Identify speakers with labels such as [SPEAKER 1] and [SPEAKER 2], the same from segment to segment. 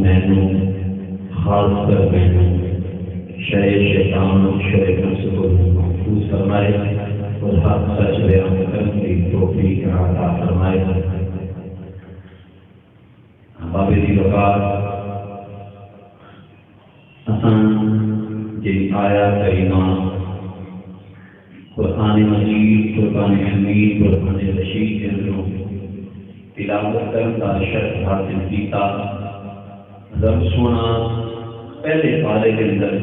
[SPEAKER 1] مینوں خاص کر مینوں شر شیطان و شر نفس کو محفوظ فرمائے اور حق سچ بیان کرنے کی توفیق عطا فرمائے۔ بابے دی وقار جی آیا کریمہ قرآن مجید، قرآن حمید، قرآن رشید کے اندروں تلاوت کرنے کا شرف حاصل کیتا۔ رب سونا پہلے پارے کے اندر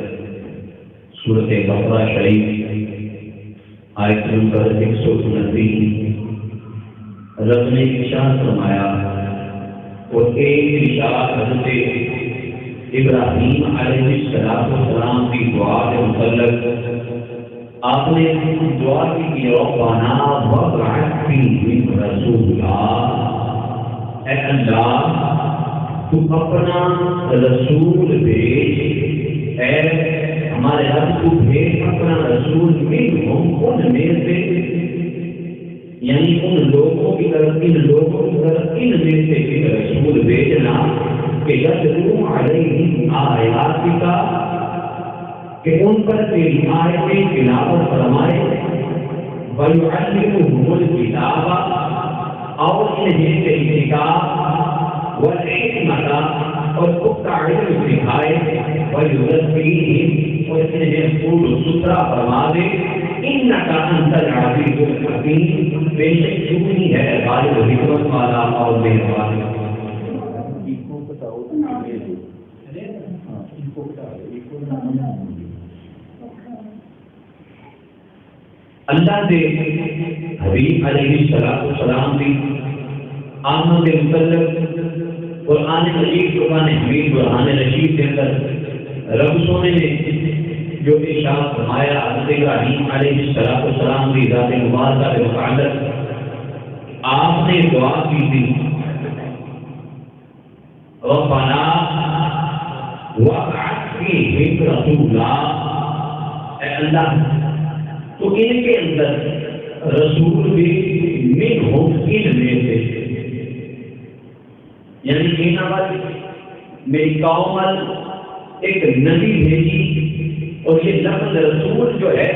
[SPEAKER 1] سورۃ بقرہ شریف آیت نمبر 129 رب نے ارشاد فرمایا، اور ایک ارشاد حضرت ابراہیم علیہ السلام کی دعا کے متعلق آپ نے دعا کی ربنا وابعث فیہم رسولا، اے اللہ تو اپنا رسول بھیج، اے ہمارے رب کو بھیج اپنا رسول منہم ان میں سے، یعنی ان لوگوں کی طرف، ان لوگوں کی طرف ان میں سے ایک رسول بھیجنا کہ یتلو علیہم آیاتک، کہ ان پر تیری آیتیں تلاوت فرمائے، ویعلمہم الکتاب، اور انہیں تیری کتاب، والحکمت، اور پختہ علم سکھائے، ویزکیہم، اور انہیں پورا ستھرا فرما دے، انک انت العزیز الحکیم، بے شک تو ہی ہے غالب حکمت والا اور مہربان۔ اللہ دے حبیب علیہ السلام کی آمد کے متعلق قرآن مجید، قرآن حمید، قرآن رشید کے اندر رب سونے نے جو ارشاد فرمایا حضرت ابراہیم علیہ السلام کی ذات مبارکہ کے متعلق آپ نے دعا کی تھی، ربنا وابعث فیہم رسولا، اے اللہ تو ان کے اندر رسول بھی منہم ان میں سے، یعنی ان پر میری قوم ایک نبی بھیجی، اور یہ لفظ رسول جو ہے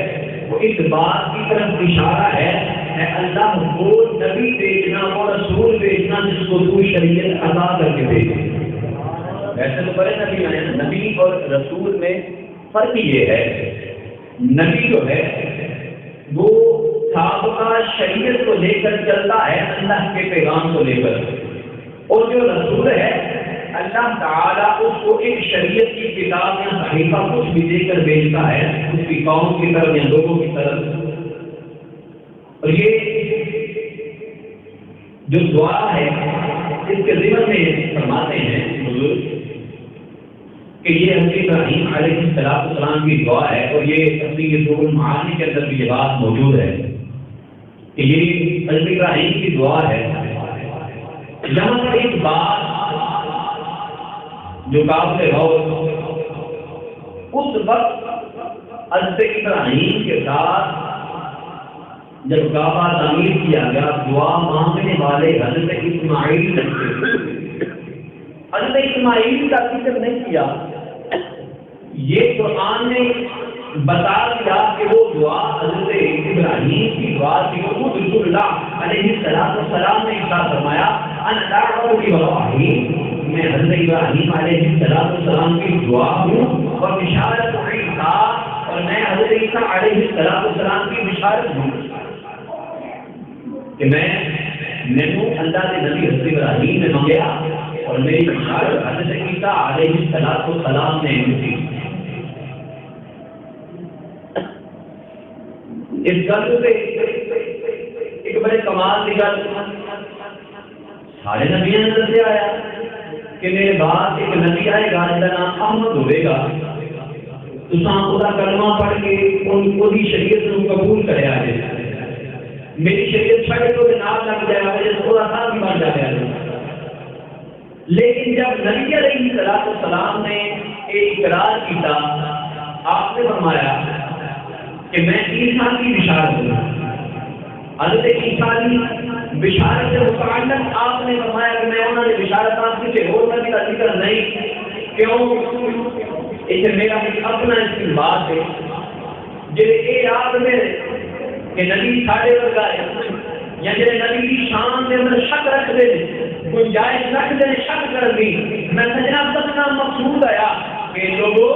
[SPEAKER 1] وہ اس بات کی طرف اشارہ ہے اے اللہ وہ نبی بھیجنا، وہ رسول بھیجنا جس کو تو شریعت عطا کر کے بھیجے۔ ویسے تو بڑے نبی آئے ہیں، نبی اور رسول میں فرق یہ ہے، نبی جو ہے وہ سابقہ شریعت کو لے کر چلتا ہے اللہ کے پیغام کو لے کر، اور جو رسول ہے اللہ تعالیٰ اس کو ایک شریعت کی کتاب یا صحیفہ کچھ بھی دے کر بھیجتا ہے اس کی قوم کی طرف یا لوگوں کی طرف۔ اور یہ جو دعا ہے اس کے ضمن میں فرماتے ہیں حضور کہ یہ حضرت ابراہیم علیہ السلام کی دعا ہے، اور یہ تفسیر ذوق المعانی کے اندر بھی یہ بات موجود ہے کہ یہ حضرت ابراہیم کی دعا ہے۔ یہاں پر ایک بات جو قابل غور، اس وقت حضرت ابراہیم کے ساتھ جب کعبہ تعمیر کیا گیا، دعا مانگنے والے حضرت اسماعیل تھے۔ حضرت اسماعیل کا ذکر نہیں کیا، یہ قرآن نے بتا دیا کہ وہ دعا حضرت ابراہیم کی دعا تھی۔ خود رسول اللہ علیہ السلام نے ارشاد فرمایا، انا دعوت ابراہیم، میں حضرت ابراہیم علیہ السلام کی دعا ہوں، اور بشارت عیسیٰ، اور میں حضرت عیسیٰ علیہ السلام کی بشارت ہوں کہ میں اللہ کے نبی حضرت ابراہیم نے مانگا اور میری بشارت حضرت عیسیٰ علیہ السلام نے دی۔ اس گل سے ایک بڑے کمال کی گل سارے نبیوں نے دسیا آیا کہ میرے بعد ایک نبی آئے گا جس کا نام احمد ہوئے گا، تساں خدا کلمہ پڑھ کے ان کو بھی شریعت کو قبول کرے آئے، میری شریعت چھڑ کے وہ نام لگ جائے گا جس خدا صاحب بھی بن جائے گا۔ لیکن جب نبی علیہ السلام نے ایک اقرار کیا، آپ نے فرمایا کہ میں عیسیٰ کی بشارت ہوں، حضرت عیسیٰ کی بشارت سے متعلق آپ نے فرمایا کہ میں انہوں نے بشارت آپ کسی اور نبی کا ذکر نہیں کیوں اسے میرا ایک اپنا استعمال ہے جی یہ یاد میں کہ نبی ساڑھے ورگا ہے یا جی نبی کی شان کے اندر شک رکھتے ہیں گنجائش رکھتے ہیں شک کر دی میں سجنا سجنا مقصود آیا کہ لوگوں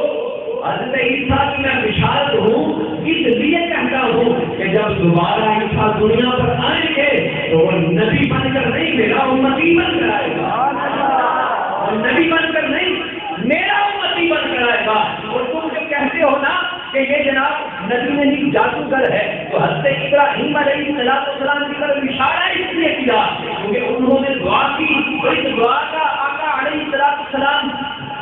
[SPEAKER 1] حضرت عیسیٰ کی میں بشارت ہوں اس لیے کہتا ہوں کہ جب دوبارہ عیسیٰ دنیا پر آئیں گے تو وہ نبی بن کر نہیں میرا امتی بن کر آئے گا نبی بن کر نہیں میرا امتی بن کر آئے گا اور تم جو کہتے ہو نا کہ یہ جناب نبی نے نہیں جادوگر ہے تو حضرت ابراہیم علیہ السلام کی طرف اشارہ اس لیے کیا کیونکہ انہوں نے دعا کی اس دعا کا آقا علیہ السلام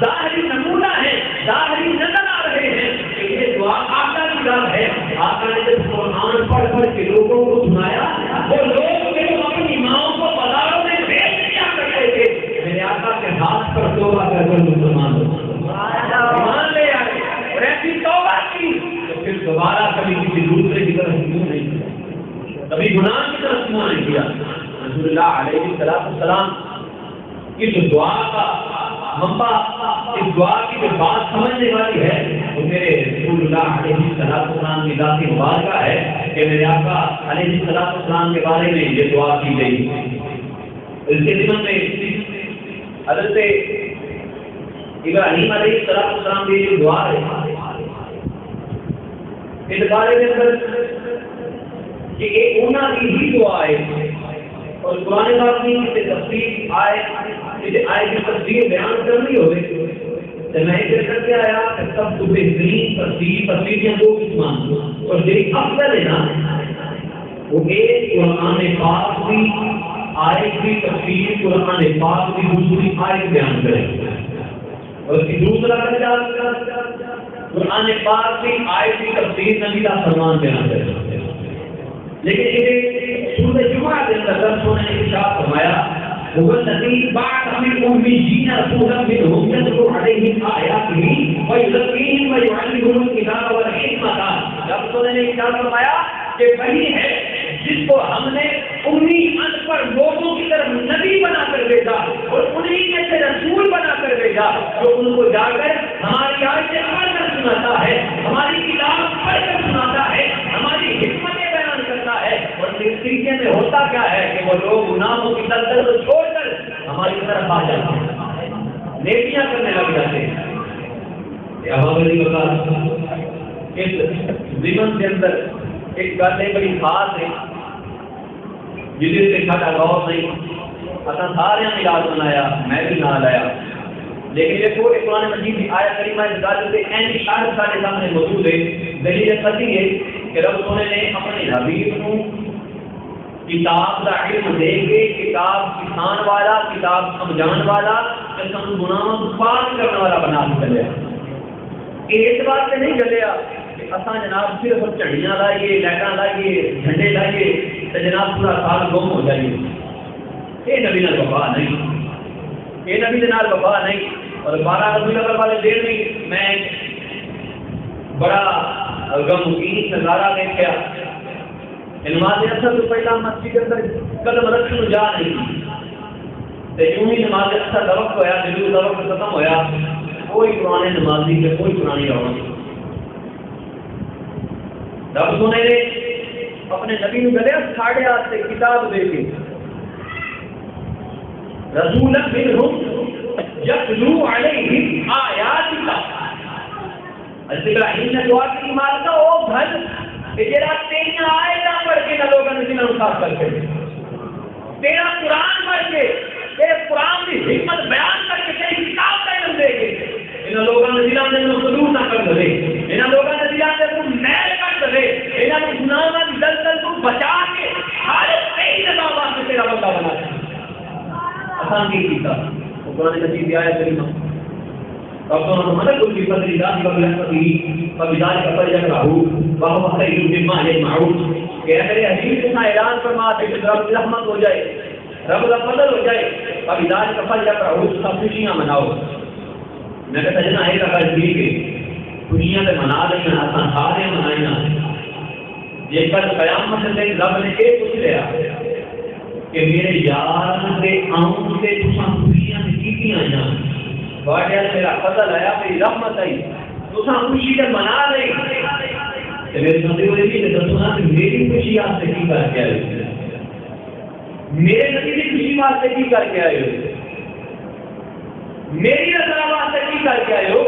[SPEAKER 1] ظاہری نمونہ ہے ظاہری نظر آ رہے ہیں کہ یہ دعا آقا کی دعا ہے آقا نے جب قرآن پڑھ کے لوگوں کو سنایا وہ لوگ جو اپنی ماؤں کو بازاروں میں بیچ دیا کرتے تھے میرے آقا کے ہاتھ پر توبہ کر کر مسلمان ایمان لے آئے اور ایسی توبہ کی تو پھر دوبارہ کبھی کسی دوسرے کی طرف کیوں نہیں کیا کبھی گناہ کی طرف کیوں نہیں کیا رسول اللہ علیہ السلام کی جو دعا کا منبع اس دعا کی جو بات سمجھنے والی ہے وہ میرے رسول اللہ علیہ السلام کی ذات مبارکہ ہے کہ میرے آقا علیہ السلام کے بارے میں یہ دعا کی گئی اس کے ضمن میں حضرت ابراہیم علیہ السلام کی جو دعا ہے اس بارے میں اندر کہ ایک انہوں کی ہی دعا ہے اور قرآن پاک میں اسے تفصیل آئے کی تفصیل بیان کرنی ہوگی تو میں ادھر کر کے آیا کہ سب تو بہترین تفصیلیاں دو قسم اور جو افضل ہے نا وہ ایک قرآن پاک کی آیت کی تفصیل قرآن پاک کی دوسری آیت بیان کرے اور اس کی دوسرا درجہ قرآن پاک کی آیت کی تفصیل نبی کا فرمان بیان کرے لیکن یہ سورۃ جمعہ کے اندر درس ہونے کی اشارہ فرمایا وہ الذی بعث فی الامیین رسولا منهم یتلو علیہم آیاتہ ویزکیہم ویعلمهم الکتاب والحکمۃ جب تو نے اشارہ فرمایا کہ وہی ہے جس کو ہم نے امی ان پر لوگوں کی طرف نبی بنا کر بھیجا اور انہی میں سے رسول بنا کر بھیجا جو ان کو جا کر ہماری آیتیں پڑھ کر سناتا ہے ہماری کتاب پڑھ کر سناتا ہے ہماری حکمتیں بیان کرتا ہے اور اس طریقے میں ہوتا کیا ہے کہ وہ لوگ گناہوں کی دلدل کو چھوڑ کر ہماری طرف آ جاتے ہیں نیکیاں کرنے لگ جاتے ہیں اب اگلی بات اس ضمن کے اندر ایک گل بڑی خاص ہے جس سے سارا غور نہیں اصل سارے ملاد بنایا میں بھی نہ لایا لیکن دیکھو قرآن مجید کی آیت کریمہ اس گل سے این اشارہ سارے سامنے موجود ہے دلیل قطعی ہے کہ رب نے اپنے حبیب کو کتاب کا علم دے کے کتاب سکھان والا کتاب سمجھان والا قسم گناہوں کو پاک کرنے والا بنا کے چلیا کہ اس بات سے نہیں چلیا کہ اساں جناب صرف چڑیاں لائیے لائٹاں لائیے جھنڈے لائیے تو جناب پورا سال گم ہو جائیے یہ نبی نال وفا نہیں یہ نبی نال وفا نہیں اور 12 ربیع الاول والے دن میں بڑا غمگین نظارہ دیکھا نماز اثر تو پہلا مسجد کے اندر قدم رکھنے جا نہیں تے یوں ہی نماز اثر کا وقت ہویا جلوس کا وقت ختم ہویا کوئی پرانے نمازی کے کوئی پرانی رونق رب سونے نے اپنے نبی نے گلے ساڑھے ہاتھ سے کتاب دے کے رسول منہم یتلو علیہم آیاتک حضرت ابراہیم نے دعا کی مالکا او گھر کہ تیرا تیریاں آیتاں پڑھ کے نہ لوگوں نے دلوں صاف کر کے تیرا قرآن پڑھ کے تیرے قرآن کی حکمت بیان کر کے تیری کتاب کا علم دے کے ان لوگوں نے دلوں نے صدور نہ کر دے ان لوگوں نے دلوں نے کو میل کر دے ان گناہوں کی دلدل کو بچا کے ہر تیری نظام واسطے تیرا بندہ بنا دے آسان کی کتاب وہ قرآن مجید کی آیت کریمہ ربنا ملك في فضل الله وبرحمته فبذلك فليفرحوا وهو خير مما يجمعون کہ اگر یہ حدیث اتنا اعلان فرما دے کہ رب کی رحمت ہو جائے رب کا فضل ہو جائے فبذلك فليفرحوا سب خوشیاں مناؤ میں کہتا جنا ہے کہ ٹھیک ہے خوشیاں تے منا لینا آسان سارے منائیاں یہ کل قیامت سے رب نے یہ پوچھ لیا کہ میرے یار کے آؤں سے تساں خوشیاں کیتیاں جان واجہ میرا فضل آیا میری رحمت آئی تو ساں خوشی نے منا نہیں میرے بندے ہوئے بھی نے دسنا کہ میری خوشی آپ سے کی کر کے آئے میرے نبی کی خوشی واسطے کی کر کے آئے ہو میری رضا واسطے کی کر کے آئے ہو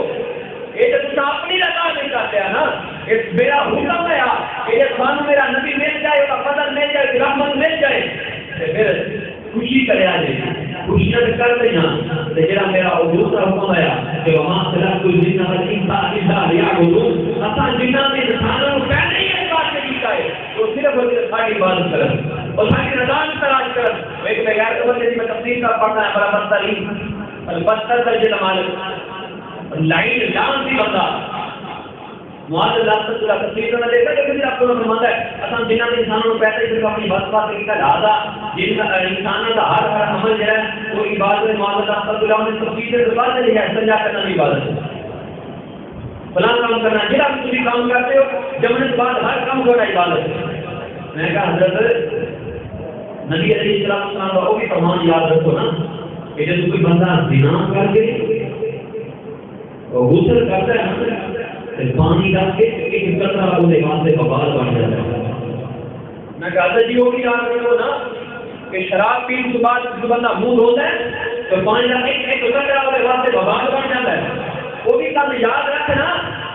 [SPEAKER 1] یہ تو تم اپنی رضا نہیں کرتے ہیں نا یہ میرا حکم ہے یہ سان میرا نبی مل جائے اس کا فضل مل جائے رحمت مل جائے پھر خوشی کرے آ جائے خوشیاں کرتے ہیں جڑا میرا دوسرا حکم ہے کہ وہاں سے کوئی جنہ انسان انسان یا حضور اساں جنہ میں انسانوں کو پہلے ہی اس بات سے کیتا ہے تو صرف ہماری عبادت کریں اور ہماری رضا کی تلاش کریں ایک بغیر خبر جیسی میں تفسیر کا پڑھنا ہے بڑا بدترین البتر درجے مالک لائن جان سی بندہ معاذ اللہ تعالی تفسیر میں دیکھا کہ پھر آپ کو فرماتا ہے اساں جنہ میں انسانوں کو پہلے صرف اپنی بات کی کا لہذا جن کا انسانوں کا ہر عمل جو ہے وہ عبادت معاذ اللہ تعالی نے تفسیر سے بات ہے سمجھا کرنا بھی عبادت ہے فلاں کام کرنا جڑا بھی تم کام کرتے ہو جمنے کے بعد ہر کام کرنا عبادت ہے میں کہا حضرت نبی علیہ السلام کا وہ بھی فرمان یاد رکھو نا کہ جب کوئی بندہ زنا کر کے غسل کرتا ہے پانی ڈال کے ایک قطرہ اس کے واسطے ببال بن جاتا ہے میں کہتا جی وہ بھی یاد رکھو نا کہ شراب پینے کے بعد جو بندہ منہ دھوتا ہے تو پانی ڈال کے ایک قطرہ اس کے واسطے ببال بن جاتا ہے وہ بھی کل یاد رکھنا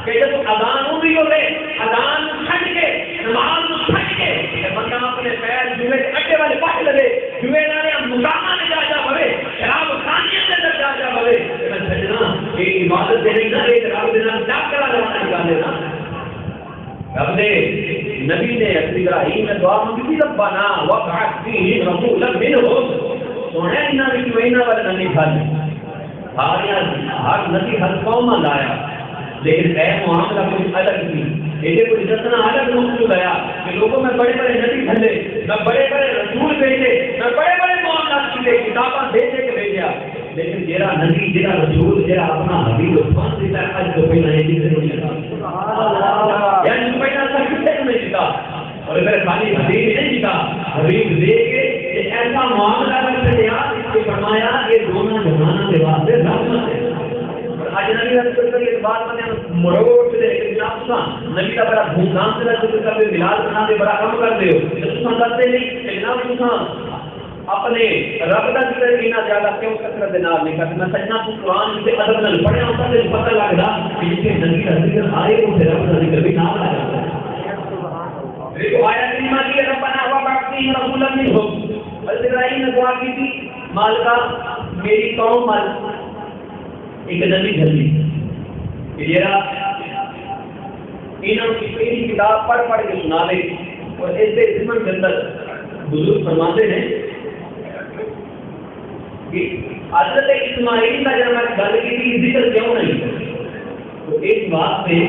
[SPEAKER 1] کہ جب اذان ہو رہی ہوے اذان چھٹ کے نماز چھٹ کے بندہ اپنے پیر جوئے اٹے والے پاس لگے جوئے نالے مقامہ میں جا بھرے شراب خانیت کے اندر جا بھرے میں سجنا یہ عبادت دے نہیں نا ایک رب دے نام کیا کرا جانا نکالے نا رب دے نبی نے ابراہیم نے دعا مانگی تھی ربنا وابعث فیہم رسولا منہم سونے انہاں وچ وینا والا نہیں کھانے ہر نبی ہر قوم لایا لیکن اے معاملہ کچھ الگ نہیں یہ کوئی جتنا الگ موجود آیا کہ لوگوں میں بڑے بڑے نبی بھیجے میں بڑے بڑے رسول بھیجے میں بڑے بڑے معاملات کیے کتاباں بھیجے کے بھیجا لیکن جیرا نبی جیرا رسول جیرا اپنا حبیب خان دیتا ہے آج تو پہلا یہ چیز نہیں جیتا یعنی جو پہلا سر کسے کو نہیں جیتا اور اگر خالی حبیب نہیں جیتا حبیب دے کے ایسا معاملہ کر دیا کہ فرمایا یہ دونوں جہانوں کے واسطے رحمت ہے آج نبی رسول اللہ یہ بات میں مروڑ سے نبی کا بڑا دھوم دھام سے رسول کا ملاد بنا دے بڑا کم کر دے ہو کرتے نہیں کہ جناب تساں اپنے رب کا ذکر اتنا زیادہ کیوں کثرت نال نہیں کرتے میں سجنا تو قرآن سے ادب نال پڑھیا ہوتا ہے پتہ لگتا کہ جس کے نبی کا ذکر آئے وہ پھر رب کا ذکر بھی نہ لگا دیکھو آیا کلمہ کی ربنا وابعث فیہم رسولا منہم حضرت ابراہیم نے دعا کی تھی مالکا میری قوم مال ایک نبی جلدی کہ جرا انہوں کی پہلی کتاب پڑھ کے سنا دے اور اس سے ضمن کے اندر بزرگ فرماتے ہیں کہ حضرت اسماعیل کا جب میں گل کی تھی ذکر کیوں نہیں تو اس بات سے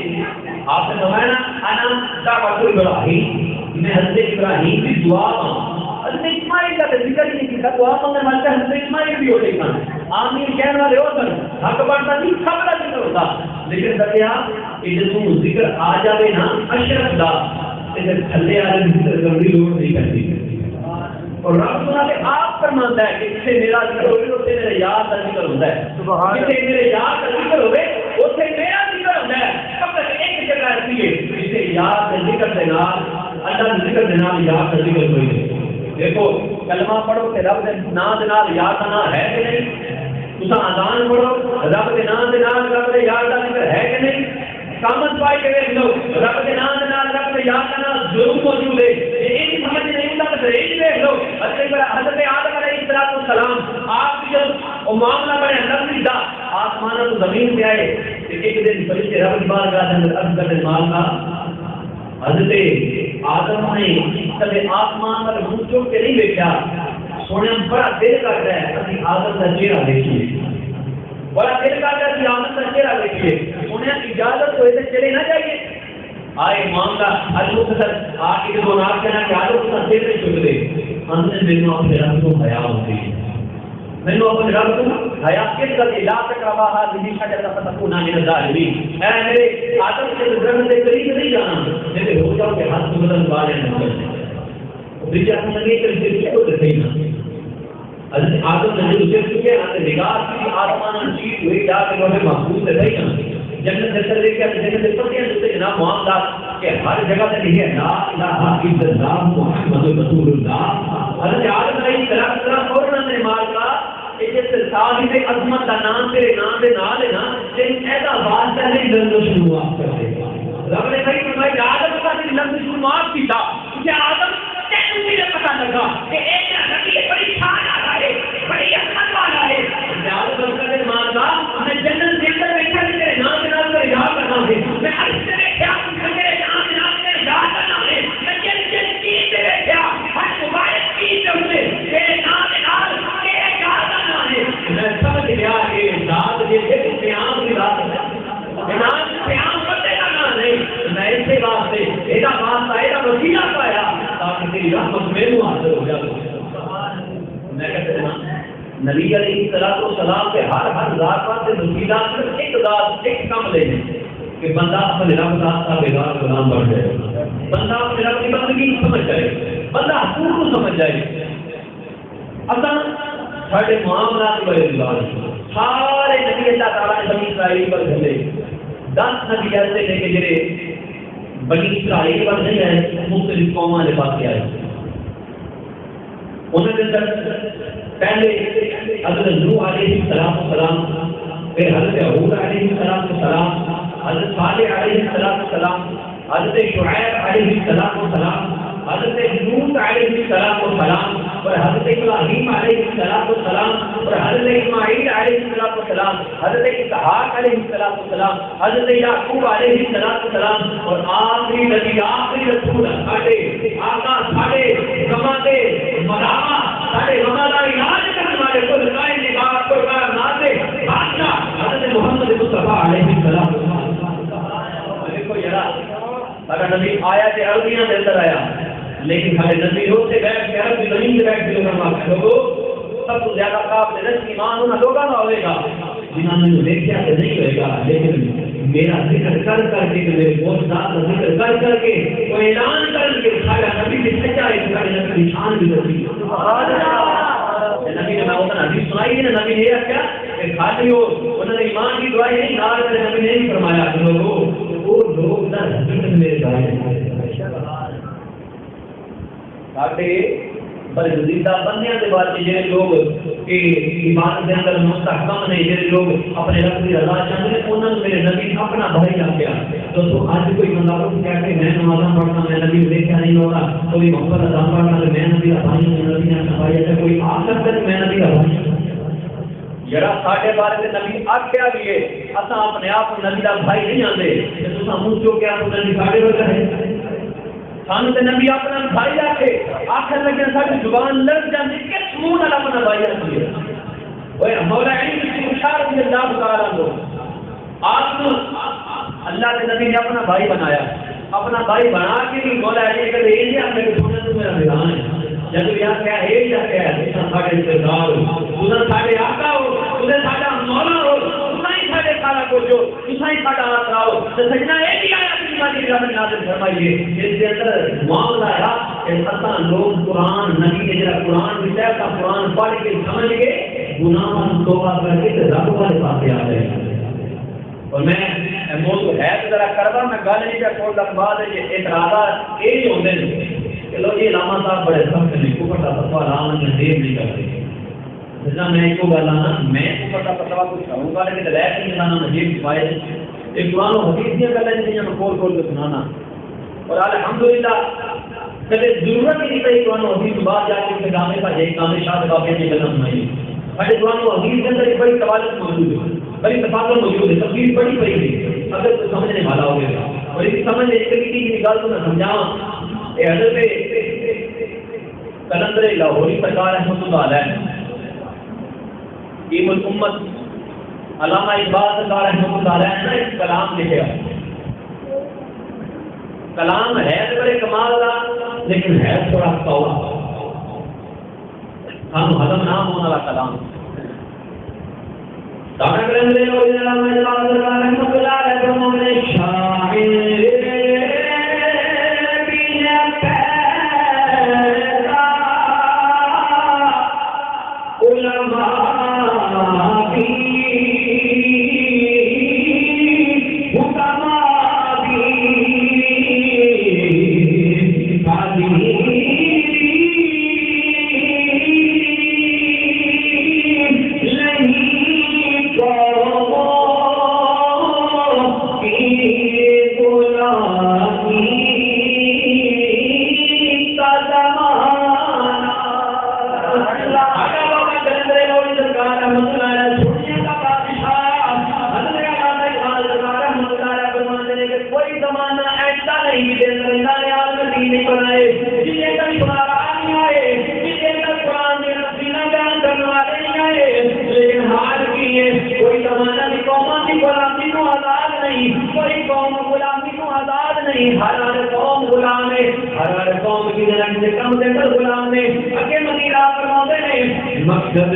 [SPEAKER 1] آپ نے فرمایا نا انا دعوت ابراہیم میں حضرت ابراہیم کی دعا حضرت اسماعیل کا ذکر ہی نہیں کیا دعا مانگنے والے حضرت اسماعیل بھی ہوتے ہیں آمین کہنے والے ہوتے ہیں حق بڑھتا نہیں سب کا ذکر ہوتا لیکن دکیا کہ جب ذکر آ جائے نا اشرف دا ادھر تھلے والے ذکر کرنے کی لوڑ نہیں کرتی اور رب سنا کہ آپ فرماتا ہے کہ جسے میرا ذکر ہوئے اسے میرے یاد کا ذکر ہوتا ہے جسے میرے یاد کا ذکر ہوئے اسے میرا ذکر ہوتا ہے فقط ایک جگہ ایسی ہے جسے یاد کا ذکر دینا اللہ کا ذکر دینا یاد کا ذکر ہوئی ہے دیکھو کلمہ پڑھو کہ رب کے نام دے نال یاد کا نام ہے کہ نہیں تساں اذان پڑھو رب کے نام دے نال رب کے یاد کا ذکر ہے کہ نہیں کامن پائی کے دیکھ لو رب کے نام دے نال رب کے یاد کا نام ضرور موجود ہے یہ سمجھ نہیں ہوتا تو یہ دیکھ لو حضرت آدم علیہ السلام آپ کی جب وہ معاملہ بڑے لفظی تھا آسمانوں تو زمین پہ آئے ایک دن فرشتے رب کی بارگاہ کے اندر عرض کرنے مال کا حضرت آدم نے کبھی آسمان پر منہ چوک کے نہیں دیکھا سونے بڑا دل کر رہا ہے ابھی آدم کا چہرہ دیکھیے بڑا دل کر رہا ہے آدم کا چہرہ دیکھیے سونے اجازت تو ایسے چلے نہ جائیے آئے معاملہ المختصر آ کے دو نام کہنا کہ آدم کا چہرے چک دے ہم نے دنوں اپنے رب کو حیا ہوتی ہے میں نے اپنے رب کو حیا کس کا لا تقربا هذه الشجرة فتكونا من الظالمين اے میرے آدم کے درخت کے قریب نہیں جانا جیسے ہو جاؤ کہ ہاتھ بدل والے نہیں بیچارہ کو لگے کہ اس کو دیکھنا حضرت آدم نے جو چکے ہاتھ نگاہ کی آسمان چیز ہوئی جا کے وہ محفوظ ہے بھائی جنت سے چلے گیا جنت سے پتہ ہے جناب معاملات کہ ہر جگہ سے نہیں ہے لا الہ الا اللہ محمد رسول اللہ حضرت آدم علیہ السلام فوراً نے مار کا کہ جس صاحب عظمت کا نام تیرے نام دے نال ہے نا تین ایسا واسطہ نہیں لفظ شروعات کرتے رب نے کہی فرمایا آدم کا بھی لفظ شروعات کی تھا کہ آدم تینوں مجھے پتہ لگا کہ ایک نبی بڑی شان والا ہے بڑی عظمت والا ہے آدم کا نے مان کا میں جنت کے اندر بیٹھا تیرے نام کے نام پر یاد کرنا ہے میں ہر سے بیٹھا تیرے نام کے نام پر یاد کرنا ہے میں جن جن چیز سے بیٹھا ہر مبارک چیز سے تیرے نام کے نام تیرے یاد کرنا ہے میں سمجھ گیا کہ ذات جیسے قیام کی ذات ہے نام قیام کرتے کا نام نہیں میں اس سے واسطے ایڈا واسطہ ایڈا وسیلہ پایا تاکہ تیری رحمت میرے حاصل ہو جائے میں کہتے ہیں نبی علیہ السلام کے ہر ذات پر سے وسیلہ صرف ایک ذات ایک کام لے کہ بندہ اپنے رب ذات کا بیدار غلام بن جائے بندہ اپنے رب کی بندگی سمجھ جائے بندہ حقوق کو سمجھ جائے اصل سارے معاملات بڑے دار سارے نبی اللہ تعالیٰ نے بنی اسرائیل پر بھیجے 10 نبی ایسے لے کے جڑے بنی اسرائیل پر نہیں آئے مختلف قوموں کے پاس آئے انہوں کے اندر پہلے حضرت نوح علیہ السلام پھر حضرت ہود علیہ السلام حضرت صالح علیہ السلام حضرت شعیب علیہ السلام حضرت لوط علیہ السلام اور حضرت ابراہیم علیہ السلام اور حضرت اسماعیل علیہ السلام حضرت اسحاق علیہ السلام حضرت یعقوب علیہ السلام اور آخری نبی آخری رسول ساڈے آقا ساڈے زمانے مداوا ساڈے زمانہ علاج کرنے والے کل قائم نگاہ کو کائنات کے بادشاہ حضرت محمد مصطفیٰ علیہ السلام دیکھو یارا سارا نبی آیا تے عربیاں دے اندر آیا لیکن ہمارے نبی روز سے بیٹھ کے عرب کی زمین سے بیٹھ کے لوگوں سب سے زیادہ قابل رشک ایمان ہونا لوگوں کا ہوئے گا جنہوں نے دیکھا کہ نہیں ہوئے گا لیکن میرا ذکر کر کر کے میرے موجودات کا ذکر کر کر کے وہ اعلان کر کے سارا نبی کی سچائی سارے نبی کی شان بھی ہوتی نبی نے میں اتنا حدیث سنائی ہے نبی نے یہ کیا کہ خالی ہو انہوں نے ایمان کی دعائی نہیں نال کرے نبی نے نہیں فرمایا کہ لوگوں وہ لوگ نہ حقیقت میرے دعائیں ساڈے برگزیدہ بندیاں دے بارے جڑے لوگ کہ ایمان دے اندر مستحکم نے جڑے لوگ اپنے رب کی رضا چاہتے ہیں انہاں میرے نبی اپنا بھائی آکھیا دوستو اج کوئی بندہ کہہ کے میں نماز پڑھنا میں نبی دیکھا نہیں ہوگا کوئی محمد اذان پڑھنا میں نبی کا بھائی نبی نے فرمایا کہ کوئی آ سکتا ہے میں نبی کا بھائی جڑا ساڈے بارے تے نبی آکھیا بھی ہے اساں اپنے آپ کو نبی دا بھائی نہیں آندے تے تساں منہ چو کے آپ نبی ساڈے ورگا ہے سانو تے نبی اپنا بھائی آکھے آخر لگے ساری زبان لگ جاندی کس منہ نال اپنا بھائی آکھے اوے مولا علی کی اشارہ رضی اللہ تعالی عنہ آپ اللہ کے نبی نے اپنا بھائی بنایا اپنا بھائی بنا کے بھی مولا علی کہتے ہیں یہ اپنے سونے تو میرا میدان ہے جب یہ کیا ہے یا کیا ہے ساڈے سردار ہو تساں ساڈے آقا ہو تساں ساڈا مولا ہو تساں ہی ساڈے سارا کچھ ہو تساں ہی ساڈا آسرا ہو تے سجنا یہ بھی آیا کی رب نے نازل فرمائیے اس کے اندر معاملہ ہے کہ اساں لوگ قرآن نبی نے جڑا قرآن لکھا ہے قرآن پڑھ کے سمجھ کے گناہوں توبہ کر کے رب والے پاس آ جائے اور میں موضوع ہے ذرا کروا میں گل نہیں کر چھوڑ دن بعد یہ اعتراضات یہ ہوندے نے کہ لو یہ علامہ صاحب بڑے سخت نے کفر کا فتویٰ علامہ نے دیر نہیں کرتے جنا میں ایک گل آنا میں کفر کا فتویٰ کچھ کہوں گا لیکن لے کے انسان مجید کفایت ایک قرآن و حدیث دیا گلیں جنہیں میں کھول کھول کے سنانا اور الحمدللہ کبھی ضرورت ہی نہیں پڑی قرآن و حدیث بعد جا کے گامے کا جائے کام شاہ باقی کی گلیں سنائی ہمارے قرآن و حدیث کے اندر ایک بڑی توالت موجود ہے بڑی تفاضل موجود ہے تفصیل بڑی پڑی ہے اگر تو سمجھنے والا ہو گیا اور اس سمجھ ایک طریقے کی گل تو میں سمجھاؤں کہ حضرت قلندر لاہوری سرکار رحمۃ اللہ علیہ یم الامت علامہ اقبال سرکار رحمۃ اللہ علیہ نے ایک کلام لکھا کلام ہے بڑے کمال کا لیکن ہے تھوڑا کوڑا ہم ہضم نہ ہونے والا کلام دانا کرندے لوگ علامہ اقبال سرکار رحمۃ اللہ علیہ فرماتے ہیں شاعر علماء بھی کوئی زمانہ بھی قوموں کی غلامی کو آزاد نہیں، کوئی قوم غلامی کو آزاد نہیں، ہر قوم غلام ہے، ہر قوم کی جنگ سے کم سے کم غلام ہے۔ اگے مدینہ فرماتے ہیں مقصد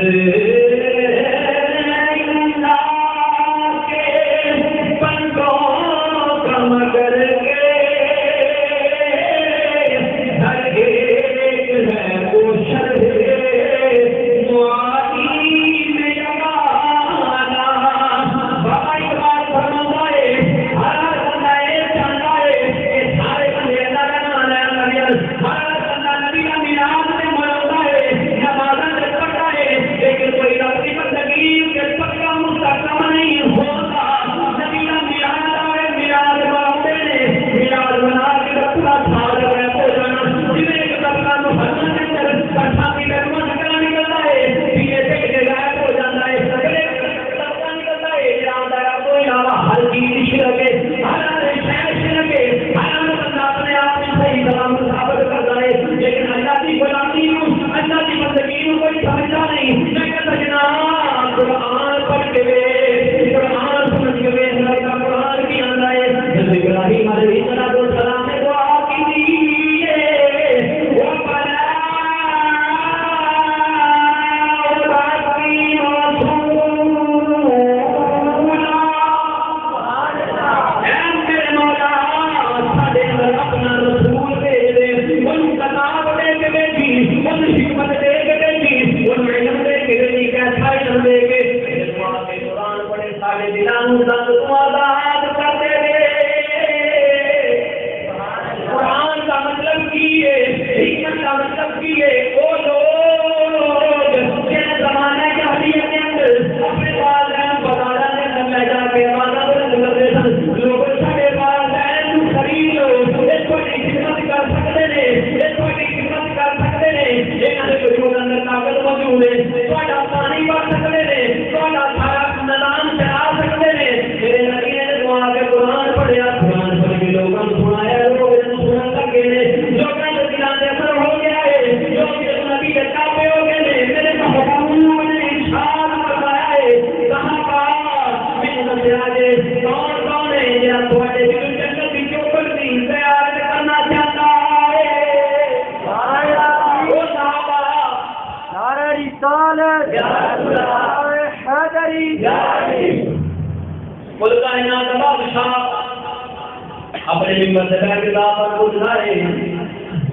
[SPEAKER 1] اپنے ممبر سے بیٹھ کے دعوت کو بلائے،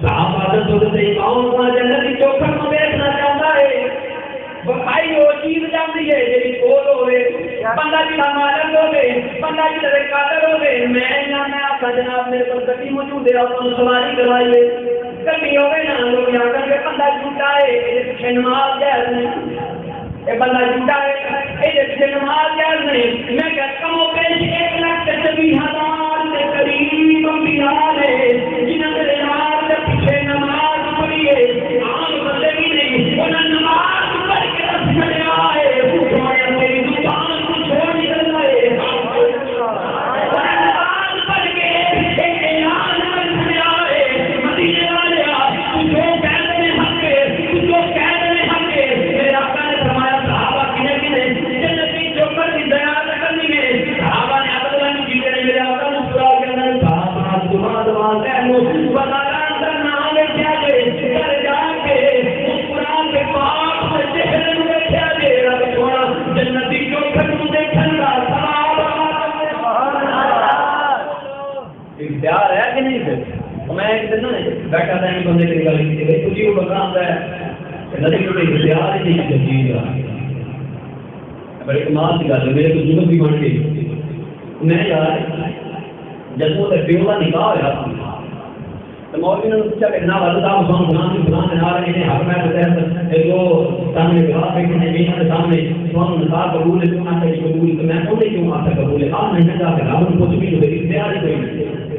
[SPEAKER 1] صحابہ سے قوم کو جنت کی چوکھٹ کو دیکھنا چاہتا ہے، بخائی وہ چیز جانتی ہے جیسے کول ہوئے، بندہ جی کا مالک ہوئے، بندہ جی کا قادر ہوئے، میں جانا آپ کا جناب میرے پر گٹی موجود ہے، آپ کو سواری کروائیے، گٹی ہوئے نا لوگ یہاں کر کے بندہ جھوٹا ہے، یہ پیچھے نماز جائز نہیں، یہ بندہ جھوٹا ہے، یہ پیچھے نماز جائز نہیں، میں کہتا ہوں پیش 1,20,000 سے قریب انبیاء ہے جنہوں نے نماز کے پیچھے نماز پڑھی ہے، عام بندے بھی نہیں، انہوں نے نماز پڑھ کے رس چلے آئے، تمہارے میری دکان کو چھوڑ نکل رہے، انہوں نے نماز پڑھ کے ایک اعلان کرنے آئے، مدینے والے تو جو کہتے ہیں حق ہے، تو جو کہتے ہیں حق ہے، میرے آقا نے فرمایا صحابہ کنے کنے جنت کی چوکھٹ کی بیان کرنی ہے، صحابہ نے عبداللہ نے جیتے نہیں، میرے آقا نے سرا کے اندر صحابہ دعا دعا کہنو بغارہ اندر نہ آگے کیا دے کر جا کے اس قرآن کے پاک میں چہرے میں کیا دے رب چھوڑا جنتی چوکھٹ کو دیکھن کا صحابہ اختیار ہے کہ نہیں پھر میں ایک دن بیٹھا تھا ایک بندے کی گالی کی گئی تجھے وہ بکرا آتا ہے ندی کو اختیار ہی نہیں چیز کا بڑے کمال کی گل ہے میرے کو ضرورت بھی بن گئی میں یار جب وہ پیو کا نکاح ہوا تو مولوی نے پوچھا کہ جناب اللہ تعالیٰ مسلمان فلان کی فلان جناب انہیں حق میں ہوتا ہے جو سامنے گواہ پہ کہنے نہیں ہے سامنے فلان نکاح قبول ہے کیوں آتا ہے قبول تو میں انہیں کیوں آتا قبول ہے آپ نہیں جا کے رابط کچھ بھی نہیں اختیار ہی کوئی نہیں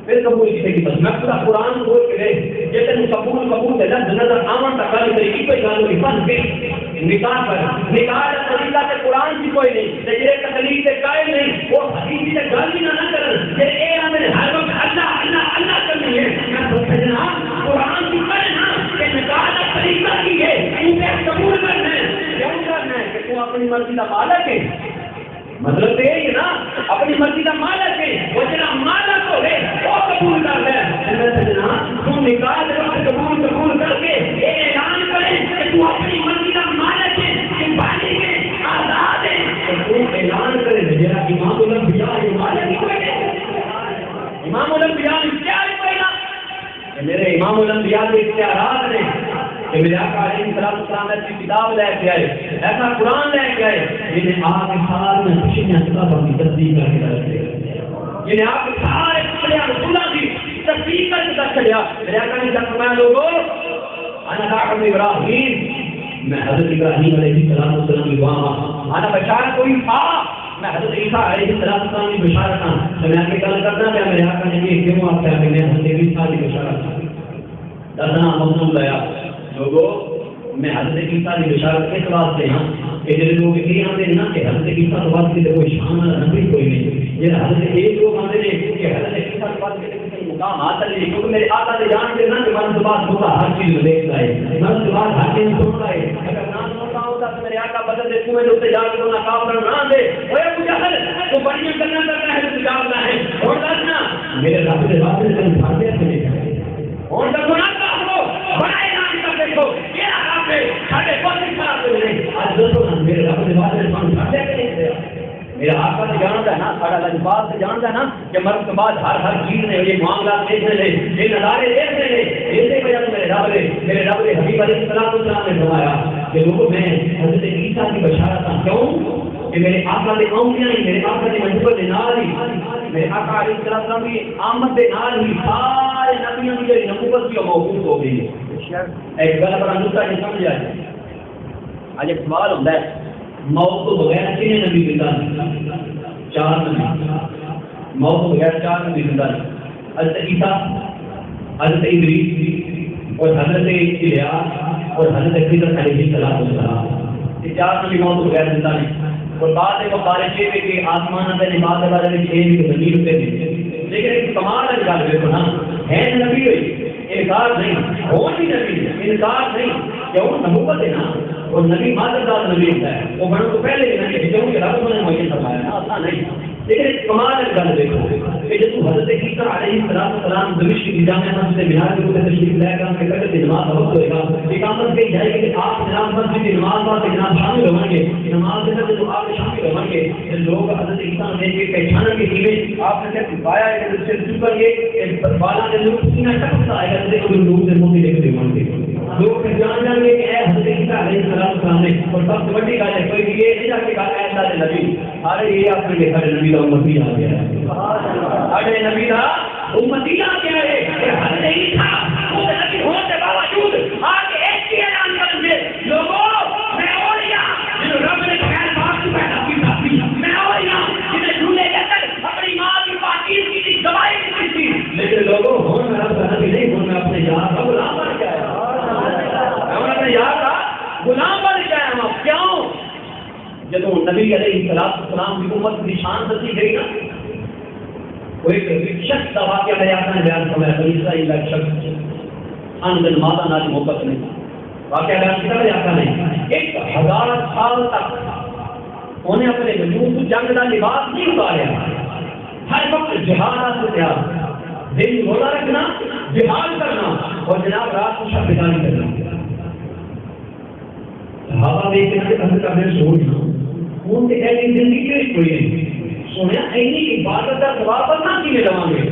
[SPEAKER 1] پھر قبول کسی کی بس میں پورا قرآن بول کے گئے یہ تین قبول ہے لفظ نظر آمن تک گالی کری کی کوئی گال ہوئی بس گئی نکاح پر نکاح کا طریقہ سے قرآن کی کوئی نہیں لیکن تکلیف سے قائل نہیں وہ حقیقی سے گالی نہ کرن کہ اے ہمیں ہر وقت اللہ اللہ اللہ کرنی ہے میں سوچا جناب قرآن کی پڑھنا کہ نکاح کا طریقہ کی ہے انہیں قبول کرنا ہے کیوں کرنا ہے کہ تم اپنی مرضی کا مالک ہے مطلب تو یہی ہے نا اپنی مرضی کا مالک ہے وہ جنا مالک ہو گئے وہ قبول کر لے سجنا تم نکاح قبول کر کے یہ اعلان کریں کہ تو اپنی مرضی کا مالک ہے کہ بالغ ہے آزاد ہے تو تم اعلان کرے جنا امام الانبیاء یہ مالک ہی کوئی نہیں امام الانبیاء اختیار کوئی نہ میرے امام الانبیاء کے اختیارات نے کہ میرے آقا علیہ السلام ایسی کتاب لے کے آئے ایسا قرآن لے کے آئے جنہیں آپ کے سال میں خوشیاں کتابوں کی تصدیق کر کے رکھتے جنہیں آپ کے سارے کپڑے رسولہ کی تصدیق کر کے رکھ لیا میرے آقا نے جب فرمایا لوگوں انا داعم ابراہیم میں حضرت ابراہیم علیہ السلام کی دعا انا بشارت کوئی تھا میں حضرت عیسیٰ علیہ السلام کی بشارت ہوں تو میں آگے گل کرنا کہ میرے آقا نے یہ کیوں آپ کہا کہ میں حضرت عیسیٰ کی بشارت ہوں دردنا موضوع لیا لوگوں میں حضرت عیسیٰ کی بشارت اس واسطے ہاں کہ جن لوگ یہ آتے ہیں نا کہ حضرت عیسیٰ کے بعد کسی کوئی شان نبی کوئی نہیں یہ حضرت ایک لوگ آتے ہیں کہ حضرت عیسیٰ کے بعد کسی مقام حاصل نہیں کیونکہ میرے آقا سے جانتے نا کہ مرد بعد ہوگا ہر چیز دیکھتا ہے مرد بعد ہر چیز سنتا ہے اگر نہ سنتا ہوتا تو میرے آقا بدل دے تمہیں جو سے جا کے ہونا کافر نہ دے وہ مجاہد تو بڑی کرنا کرتا ہے تو جاگنا ہے اور دسنا میرے رب سے بات سے بھاگے سے اور جب گناہ کا ہو بڑا اعلان کر دیکھو یہ آپ ہے ساڑھے بہت خراب ہو گئے آج دوستوں میرے رب سے بات سے بھاگے سے میرا آقا سے جانتا ہے نا ساڑھا لجبات سے جانتا ہے نا کہ مرد کے بعد ہر چیز نے یہ معاملات دیکھنے لے یہ نظارے دیکھنے لے ایسے وجہ سے میرے رب نے حبیب علیہ السلام نے فرمایا کہ لوگوں میں حضرت عیسیٰ کی بشارت ہوں کیوں کہ میرے آقا نے اولیاء ہی میرے آقا نے منصبت نال ہی میرے آقا علیہ السلام کی آمد نال ہی سارے نبیوں کی نبوت کی موقوف ہو گئی ایک گل پر نقطہ یہ سمجھ آئے آج ایک سوال ہوتا ہے موت تو بغیر کتنے نبی زندہ نہیں چار نبی موت تو بغیر چار نبی زندہ نہیں حضرت عیسیٰ حضرت ادریس اور حضرت الیاس اور حضرت خضر علیہ السلام یہ چار نبی موت تو بغیر زندہ نہیں اور بعد ایک بارش ہے کہ آسمان پہ نماز کے بارے میں چھ بھی زمین ہوتے ہیں لیکن ایک کمال ہے گل دیکھو نا ہے نبی ہوئی انکار نہیں ہو بھی نبی انکار نہیں کہ وہ نبوت ہے نا اور نبی مادردار نبی ہوتا ہے وہ بڑوں کو پہلے بھی نہیں جو کہ رب نے مجھے فرمایا نا آسان نہیں لیکن ایک کمال ہے گل دیکھو کہ جب حضرت عیسیٰ علیہ السلام دمشق کی جامع مسجد مینار کے اوپر تشریف لے کر کے کہتے ہیں نماز وقت ہوئے گا اقامت کی جائے گی کہ آپ جناب مسجد کی نماز واسطے جناب شامل ہوں گے نماز کے اندر جو آپ شامل ہوں گے لوگ حضرت عیسیٰ نے کے پہچانا کے لیے آپ نے کہتے پایا ہے کہ سے چکر یہ بالا کے لوگ سینہ ٹکتا ہے کہ کوئی لوگ سے موتی دیکھتے ہوں گے لوگ جان جان گے کہ اے حضرت عیسیٰ علیہ السلام نے اور سب سے بڑی بات ہے کوئی یہ نہیں جا کے کہا اے اللہ نبی سارے یہ آپ نے دیکھا نبی کا امتی آ گیا ہے ارے نبی کا امتی آ گیا ہے حضرت عیسیٰ وہ نبی ہونے کے باوجود آج ایک ہی اعلان کریں گے لوگوں میں اولیاء جنہوں رب نے خیر پاک کی پیدا کی تھی میں اولیاء جنہیں جھولے لے کر اپنی ماں کی پاکیزگی کی گواہی دی تھی لیکن لوگوں ہوں میں رب کا نبی نہیں ہوں میں اپنے یار کا غلام بن گیا میں اپنے یار کا غلام بن گیا ہوں کیوں جب نبی علیہ السلام کی امت نشان دسی گئی نا وہ ایک شخص کا واقعہ میرے آقا نے بیان فرمایا بنی اسرائیل کا ایک شخص ان مادہ ناج محبت نہیں واقعہ بیان کیا میرے آقا نے 1000 سال تک انہیں اپنے وجود کو جنگ کا لباس نہیں اتاریا ہر وقت جہاد سے تیار دن روزہ رکھنا جہاد کرنا اور جناب رات کو شب بیداری کرنا صحابہ دیکھ کے حضرت اپنے سوچنا ان کے ایسی زندگی کی کوئی نہیں سنیا اینی عبادت کا ثواب پر نہ کیے جوان گے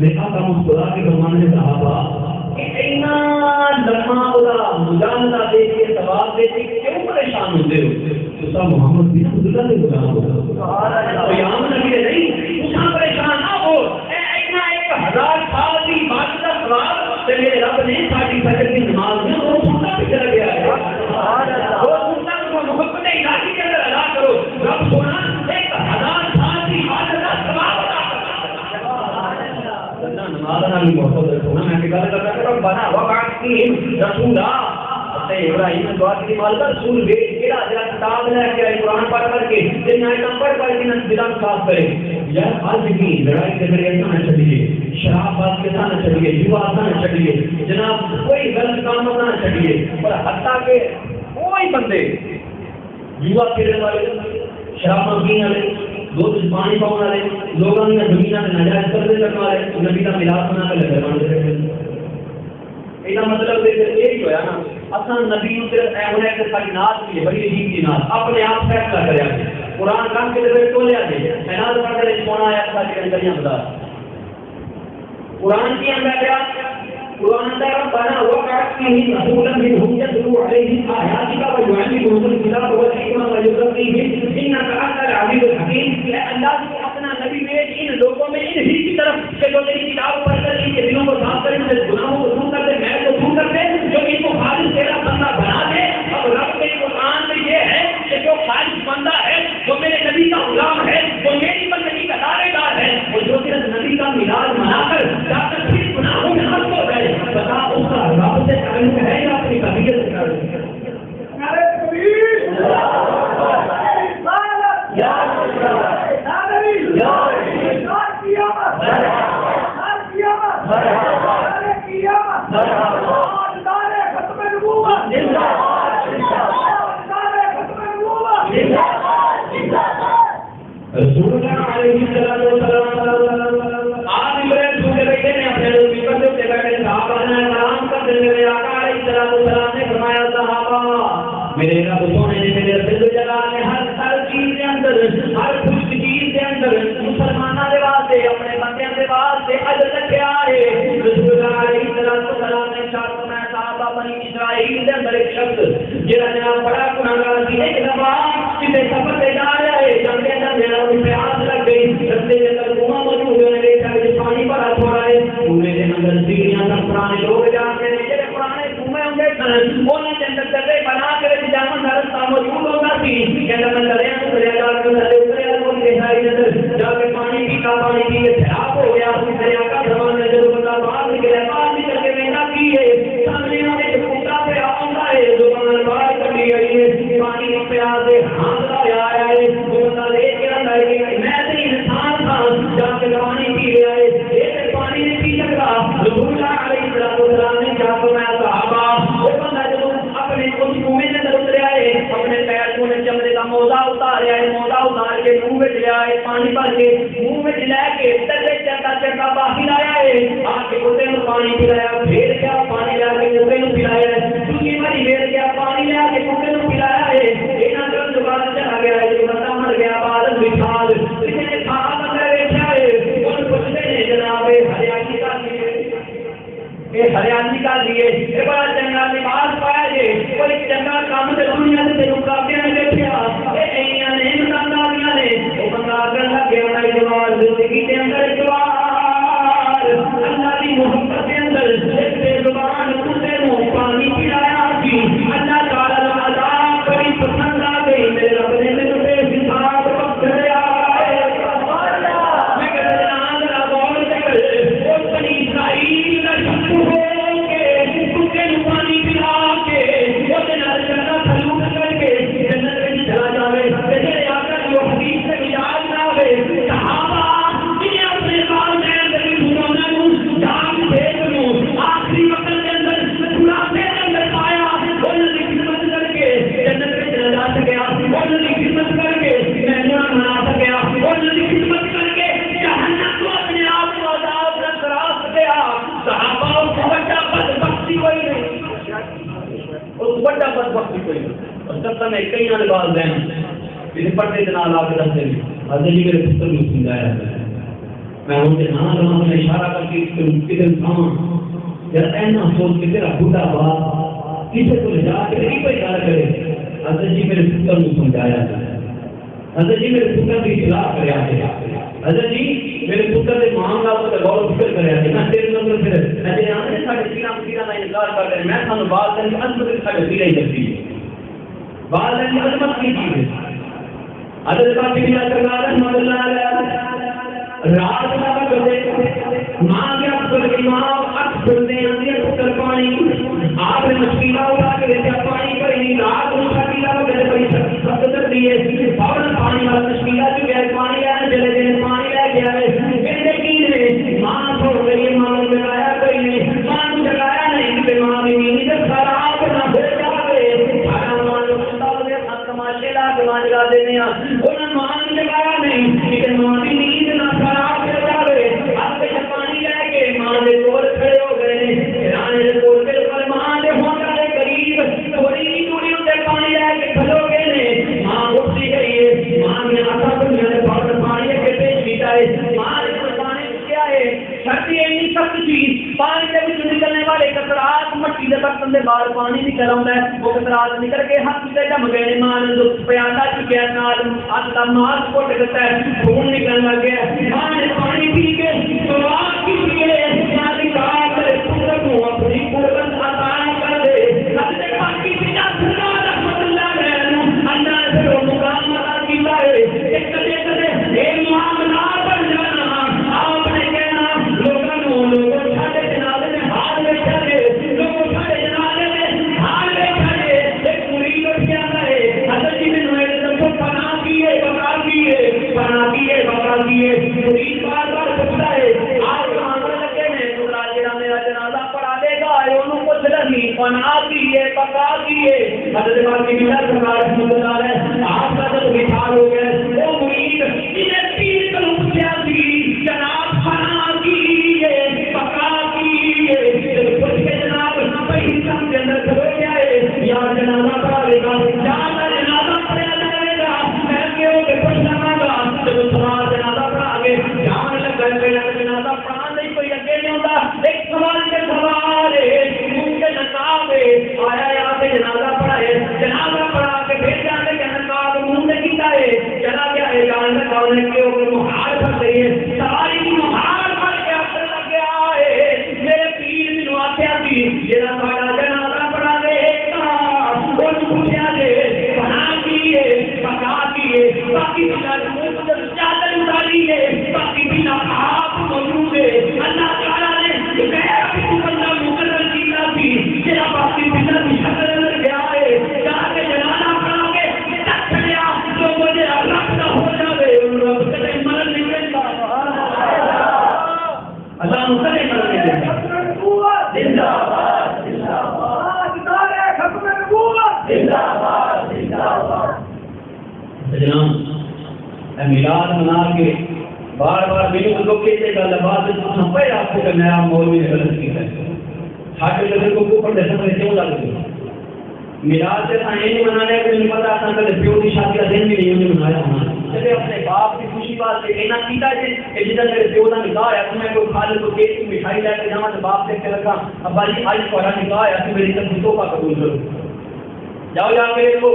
[SPEAKER 1] دیکھا تھا اس خدا کے فرمان میں صحابہ کہ اینا لمحہ خدا مجاہدہ دے کے ثواب دے کے کیوں پریشان ہوتے ہو تو صاحب محمد بن عبداللہ نے غلام ہوگا تو یہاں نبی نے نہیں اس کا پریشان نہ ہو اینا 1000 سال کی عبادت کا ثواب سے میرے رب نے ساڑھی فجر کی نماز میں وہ سنتا بھی چلا گیا ہے وہ سنتا کو محبت الہی کے اندر ادا کرو رب سونا 1000 سال کی عبادت کا ثواب ادا کرنا نماز نہ بھی محبت رکھو نا میں کہا کرتا کہ ربنا وبعث رسولا ابراہیم نے دعا کی مال کا رسول بھیج کے جا کتاب لے کے قرآن پڑھ کر کے جن آیتیں پڑھ کر کے دلان صاف کرے یار آج کی لڑائی کے ذریعے نہ چلیے شراب بات کے نہ چلیے جوا نہ چلیے جناب کوئی غلط کام نہ چلیے اور حتیٰ کہ کوئی بندے جوا کھیلنے والے شراب پینے والے، دودھ پانی پاؤں والے، لوگوں نے زمین میں ناجائز قبضے کرنے والے، نبی کا میلاد بنا کے لگے بن رہے ہیں۔ یہ مطلب یہی ہوا نا، اصل نبی ہونے کے ساری نات کی بڑی عجیب کی نات اپنے آپ فیصلہ کریا قرآن کام کے دے تو لیا گیا نات پڑھ کے سونا آیا تھا کہ گلیاں بتا قرآن کی اندر کیا قرآن کا بنا وقت کی رسولا منهم يتلو عليهم آياتك ويعلمهم الكتاب والحكمة ويزكيهم إنك أنت العزيز الحكيم۔ اے اللہ کو اپنا نبی بھیج ان لوگوں میں ان ہی کی طرف کہ جو تیری کتاب پڑھ کر ان کے دلوں کو صاف کرے، ان کے گناہوں کو دور کر دے، محل کو دور کر دے، جو ان کو خالص تیرا بندہ بنا دے۔ اب رب کے قرآن میں یہ ہے کہ جو خالص بندہ ہے، جو میرے نبی کا غلام ہے، جو میری بندگی کا دعوے دار ہے، وہ جو صرف نبی کا میلاد منا کر جا کر پھر گناہوں میں ہم ہو گئے، بتا اس کا رب سے تعلق ہے یا اپنی طبیعت سے تعلق ہے؟ رسول اللہ علیہ السلام آپ عمران چھوٹے بیٹے نے اپنے پیپر سے بیٹھے صحابہ نے آرام کر دے میرے آقا علیہ السلام نے فرمایا صحابہ میرے رب سونے نے میرے دل جلال نے ہر چیز کے اندر ہر خوش چیز کے اندر مسلمانوں کے واسطے اپنے بندیاں کے واسطے اجر رکھیا ہے۔ رسول اللہ علیہ السلام نے ارشاد فرمایا صحابہ بنی اسرائیل کے اندر ایک شخص جہاں جناب بڑا گناہگار سی ایک دفعہ کسی سفر پہ جا رہا ہے جاتے اندر پیاس لگ گئی رستے کے اندر کنواں موجود ہے دیکھا پانی بھرا تھوڑا ہے کنویں کے اندر سیڑھیاں تک پرانے لوگ جاتے ہیں جہاں پرانے کنویں ہوں گے انہوں کے اندر چلے بنا کر جامن کا رستہ موجود ہوگا سی کہتا میں دریا میں دریا جا کے اترے لوگ دکھائی اندر جا کے پانی پیتا پانی پی کے خراب ہو گیا دریا کا زمان میں جب بندہ باہر نکلے باہر نکل کے محنت کی ہے سامنے والے کتا پہ آؤں ہے زبان باہر کٹی گئی ہے پانی پہ آتے ہاتھ آیا ہے بندہ لے کے اندر میں تو انسان تھا جا کے پانی پی لیا ہے ایک پانی نہیں پی سکتا رسول اللہ علیہ السلام نے کیا فرمایا صحابہ وہ بندہ جب اپنے اس کنویں کے اندر اترے آئے اپنے پیر کو چمڑے کا موزہ اتارے آئے موزہ اتار کے منہ میں لے آئے پانی بھر کے منہ میں لے کے تلے چلتا چلتا باہر آیا ہے آ کے کتے کو پانی پلایا پھر کیا پانی لے کے کتے کو پلایا ہے دوسری باری پھر کیا پانی لے کے کتے کو پلایا ہے ایک اندر دوبارہ چلا گیا ہے جو بندہ مر گیا بعد مثال کسی نے کھانا بندہ بیٹھا ہے اور پوچھتے ہیں جناب ہریانی کا یہ ہریانی کا لیے یہ بڑا چنگا لباس پایا جے کوئی چنگا کام تے دنیا تے مقابلے میں دیکھیا اے ایاں نے مقابلیاں نے او بندہ کر لگے ہونا جوان زندگی دے اندر جوان اللہ دی محبت دے اندر بے زبان کتے نو پانی پلایا سی اللہ تعالی دا عذاب بڑی پسند آ گئی میرے رب نے مینوں بے حساب وقت دیا میں کہتا ہوں ذرا غور کر او بنی اسرائیل دا شکر ہو کے کتے نو پانی پلا کے او دے نال چنگا سلوک کر کے جنت میں چلا جاوے تے جے آقا جو حدیث سے یاد نہ ہوے صحابہ جنہیں اپنے والدین دے گناہاں نوں جان بھیج نوں آخری وقت کے اندر بڑھاپے کے اندر پایا انہوں نے خدمت کر کے جنت میں چلا جا سکیا انہوں نے خدمت کر کے مہمان بنا سکیا انہوں نے خدمت کر کے جہنم کو اپنے آپ کو عذاب نہ کرا سکیا صحابہ کو بڑا بدبختی کوئی نہیں اس بڑا بدبختی کوئی نہیں اور سب میں کئی الفاظ ہیں جن پڑھنے کے نال آپ دستے ہیں حضرت جی میرے پتر کو سمجھایا میں ان کے نام رہا میں اشارہ کر کے کدھر کھاواں جب اینا سوچ کے تیرا بوڑھا باپ کسی کو لے جا کے نہیں کوئی گل کرے حضرت جی میرے پتر کو سمجھایا حضرت جی میرے پتر کی اصلاح کریا حضرت جی میرے پتر کے معاملہ کو غور و فکر کریا میں تیرے نمبر پھر اجے آنے ساڈے پیراں دا انکار کر رہے میں تھانوں بات کرن کی عظمت ساڈے پیراں ہی دستی بات کی عظمت کی چیز ہے حضرت پاک کی سرکار رحمۃ اللہ علیہ رات کا وقت ماں کے اکثر امام اکثر نے اندر پتر پانی آپ نے مشکلہ اٹھا کے دیکھا پانی پر نہیں رات کو مشکلہ وغیرہ بڑی سخت کر دی ہے فوراً پانی والا مشکلہ جو ہے پانی آنے چلے گئے پانی لے گیا ہے پھر دیکھیے ماں چھوڑ گئی ماں نے جگایا کوئی نہیں ماں نے جگایا نہیں کہ ماں بھی نہیں جب خراب نہ ہو جائے سارا ماں نے تماشے لا کے ماں جگا دینے انہوں بندے بار پانی نہیں کراؤں ہے وہ کترات نکل کے ہاتھ سے جم گئے ماں نے پیالہ چکیا نال ہاتھ کا ماس پھٹ دیتا ہے خون نکلنے لگ گیا ماں نے پانی پی کے دعا کی اپنی قربت عطا کر دے حضرت پاکی بنا سنا رحمت اللہ علیہ اللہ نے پھر وہ مقام عطا کیتا ہے ایک کدے ایک معاملہ بن جانا آپ نے کہنا لوگوں ساڈے جنازے میں حال میں چلے لوگوں ساڈے جنازے میں حال میں چلے ایک مرید اٹھ کے آتا ہے حضرت جی نے نوے پناہ کیے بقا کیے پناہ کیے بقا کیے مرید بار بار پوچھتا ہے آپ مانگنے لگے میں خدا جڑا میرا جنازہ پڑھا دے گا انہوں کو نہیں پناہ کیے بقا کیے حضرت پاک کی بنا سرکار رحمۃ اللہ علیہ آپ کا جب مثال ہو گیا وہ مرید جنہیں تین کلو پوچھا سی جناب پناہ کیے بقا کیے پوچھ کے جناب پہلی شام کے اندر کھلو گیا ہے یا جنازہ پڑھا دے گا جہاں جنازہ پڑھا جائے گا میں کیوں کہ پوچھ لگا گا جب سوال جنازہ پڑھا کے جان لگا جنازہ پڑھا نہیں کوئی اگے نہیں ہوتا ایک سوال کے سوال ہے منہ کے نقاب ہے آیا یہاں پہ جنازہ پڑھا ہے جنازہ پڑھا کے پھر جانے کے نقاب منہ نے کیتا ہے چلا گیا ہے جان لگا انہیں کہ وہ محال پڑھ رہی ہے سواری کی محال پڑھ کے اثر لگ گیا ہے میرے پیر نے واقعہ کی جنا ساڑا جنازہ پڑھا دے وہ پوچھا دے پناہ کیے بقا کیے باقی بنا چادر اتاری ہے باقی بنا آپ موجود ہے اللہ تعالیٰ نے کہا کہ تو بندہ مقرر کیتا تھی تیرا باقی بنا بھی شکل اندر گیا ہے جا کے جنازہ پڑھا کے تک چلیا تو مجھے رب نہ ہو جاوے رب کدے مرن نہیں دیتا اللہ کدے مرن نہیں دیتا زندہ باد زندہ باد نعرہ ختم نبوت زندہ باد زندہ باد جناب میلاد منا کے بار بار میرے کو لوگ کہتے گا لباس ہم پہ آپ کو کہ نیا مولوی نے غلط کیا ہے ہاتھ لگے کو اوپر دے سکتے کیوں لگ گئے میلاد سے یہ نہیں منانے کہ نہیں پتا تھا کہ پیو کی شادی کا دن بھی نہیں منایا ہونا چلے اپنے باپ کی خوشی بات سے اینا کیتا ہے کہ جدھر میرے پیو کا نکاح ہے تمہیں کوئی کھا لے تو کیک کی مٹھائی لے کے جانا تو باپ دیکھ کے رکھا ابا جی آج تمہارا نکاح ہے تو میری طرف توحفہ قبول کرو جاؤ جا کے دیکھو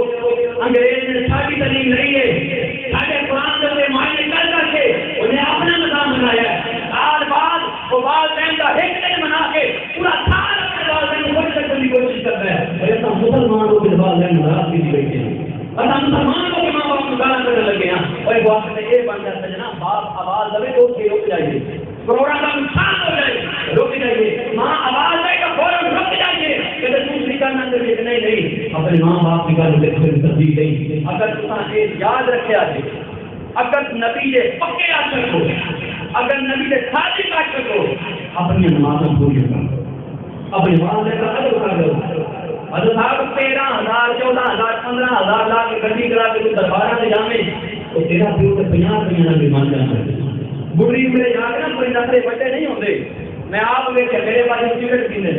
[SPEAKER 1] انگریز نے ساری تعلیم نہیں ہے سارے قرآن کے معائنے کر کے انہیں اپنا نظام بنایا ہے سال بعد وہ والدین کا ایک دن منا کے پورا سال اپنے والدین کو کرنے کی کوشش کرتا ہے اور ایسا مسلمانوں کے والدین ناراض بھی بیٹھے ہیں اور ہم مسلمانوں کے ماں باپ گالا کرنے لگے ہیں اور ایک وقت یہ بن جاتا ہے نا باپ آواز دے تو رک جائیے کروڑا کا نقصان ہو جائے رک جائیے ماں آواز دے گا فوراً رک جائیے کہ دوسری کا نہ کرے نہیں اپنے ماں باپ کی گل دیکھ تبدیل نہیں اگر تم یاد رکھے آج اگر نبی دے پکے عاشق ہو اگر نبی دے صادق عاشق ہو اپنی نماز پوری کرو اپنی والدین کا قدر کرو حضرت صاحب 13,000 14,000 15,000 لا کے گڈی کرا کے تو دربار میں جاویں تو تیرا پیو تے 50 روپے مان جانا بڑی میں جا کے نا کوئی نخرے بڑے نہیں ہوتے میں آپ ویکھ میرے پاس سگریٹ پیندے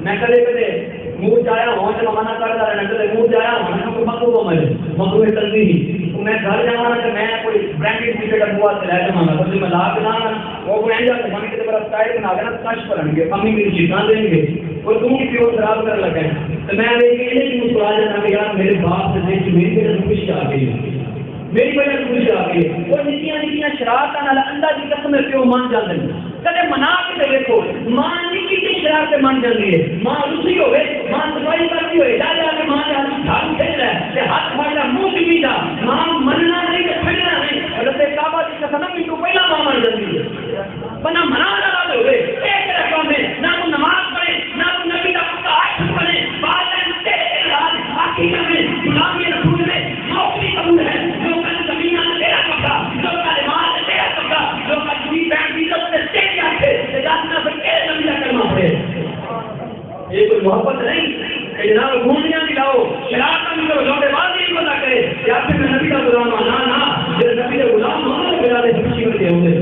[SPEAKER 1] میں کدے کدے منہ جایا ہوں تو منع کرتا رہنا کدے منہ جایا ہوں میں کوئی مکرو میں مکرو چلتی نہیں میں گھر جانا کہ میں کوئی برانڈیڈ سگریٹ ابوا سے لے جاواں گا تو میں لا کے نہ وہ کوئی اینجا کہ ممی کتے بڑا سٹائل بنا کے نا کش کرن گے امی میری چیزاں دیں گے اور تم کی پیو خراب کرنے لگے تو میں یہ نہیں مسکرا جانا کہ یار میرے باپ سے دیکھ میری وجہ سے خوشی آ گئی میری وجہ سے خوشی آ گئی اور نکیاں نکیاں شرارتاں نال اللہ دی قسم پیو مان جاندے کدے منا کے دیکھو ماں نکی کی شرارت مان جاندی ہے ماں روسی ہوے ماں صفائی کرتی ہوئے جا جا کے ماں جا جھاڑو کھینچ رہا ہے تے ہاتھ پھڑ لا منہ بھی دا ماں مننا نہیں تے پھڑنا نہیں حضرت کعبہ کی قسم بھی تو پہلا ماں مان جاندی ہے بنا منا لگا دے ہوئے ایک رقم میں نہ تو نماز پڑھے نہ تو نبی کا پکا عاشق بنے بعد میں تیرے رات عقیدہ میں غلامی رسول میں نوکری قبول ہے جو کا زمین تیرا کپڑا جو کا لباس تیرا کپڑا جو کا جی پینٹ بھی تو تیرے آتے تے جاتنا پھر کے نبی کا کلمہ پڑھے یہ کوئی محبت نہیں کہ جناب گھومنیاں دلاؤ شرارتاں بھی کرو لوٹے بازی نہیں بتا کرے یا پھر میں نبی کا غلام ہوں نہ جب نبی کا غلام ہونا تو میرا خوشی کرتے ہوں گے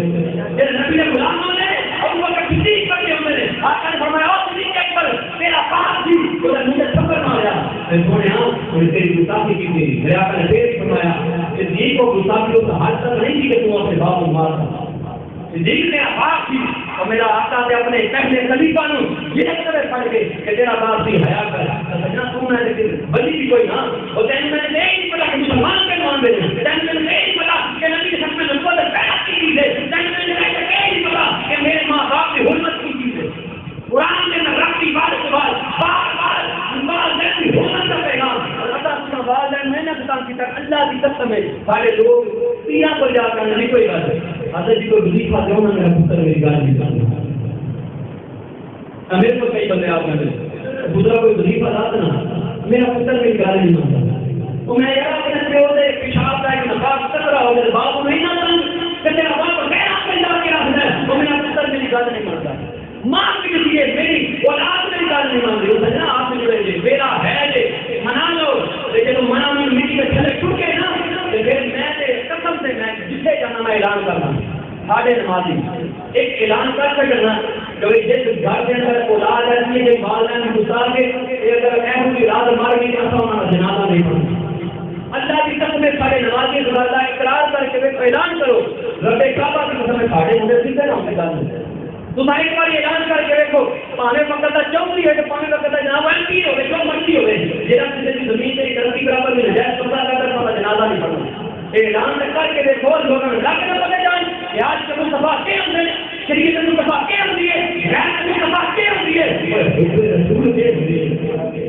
[SPEAKER 1] جب نبی کا غلام ہونے اور وہ کا کسی کرتے ہوں گے آقا نے فرمایا او کسی کے پر تیرا پاس جی تو مجھے سفر مارا میں سونے ہاں اور تیری گستاخی کی تھی میرے آقا نے پھر فرمایا کہ جی کو گستاخی تو حد تک نہیں تھی کہ تم اپنے باپ کو مار سکتا صدیق نے باپ تھی اور میرا آقا دے اپنے پہلے خلیفہ نو یہ طرح پڑھ کے کہ تیرا باپ بھی حیا کر سجنا تو میں لیکن بلی بھی کوئی نہ وہ تین میں نے نہیں پتا کہ مسلمان کے مان دے تین میں نے نہیں پتا کہ نبی کے ساتھ میں نبوت پیدا کی چیز ہے تین میں نے نہیں پتا کہ میرے ماں باپ کی حرمت کی چیز ہے قرآن میں رب کی بات کے بعد بار بار والدین کی حرمت کا پیغام اور اللہ سنا والدین میں نے قسم کی طرح اللہ کی قسم ہے سارے لوگ پیا پر جا کر نہیں کوئی بات ہے حضرت جی کو وظیفہ دو نا میرا پتر میری گال نہیں کرنا میرے کو کئی بندے آپ نے دوسرا کوئی وظیفہ لاتا نا میرا پتر میری گال نہیں مانتا تو میں یار اپنے پیو سے پیشاب کا ایک نفاق کر رہا ہوں میرے باپ کو نہیں مانتا کہ تیرا باپ غیر آپ میں جا کے رکھتا ہے تو میرا پتر میری گال نہیں مانتا ماں کے لیے میری اولاد میری گال نہیں مانتی وہ سجنا آپ نے جو میرا ہے جی منا لو لیکن وہ منا میں مٹی کے تھلے ٹوٹ گئے نا پھر میں قسم سے میں جسے جانا میں اعلان کرنا ساڑھے نمازی ایک اعلان کر سکنا کہ جس گھر کے اندر اولاد ایسی ہے جو والدین گزار کے اگر ایسی رات مار گئی تو ہمارا جنازہ نہیں پڑتا اللہ کی قسم میں سارے نمازی اللہ اقرار کر کے اعلان کرو رب کعبہ کی قسم میں ساڑھے مجھے سیدھے نام سے گل تم ایک بار اعلان کر کے دیکھو پانے وقت چوکری ہے تو پانے وقت جناب کی ہوگی جو مرضی ہوگی جہاں کسی کی زمین سے ترقی برابر میں نجائز پتہ کر ہمارا جنازہ نہیں پڑھنا اعلان کر کے دیکھو لوگوں نے لاکھ نہ پتہ جائیں کہ آج کے مصطفیٰ کے اندر شریعت مصطفیٰ کے اندر ہے غیر مصطفیٰ کے اندر ہے رسول کے اندر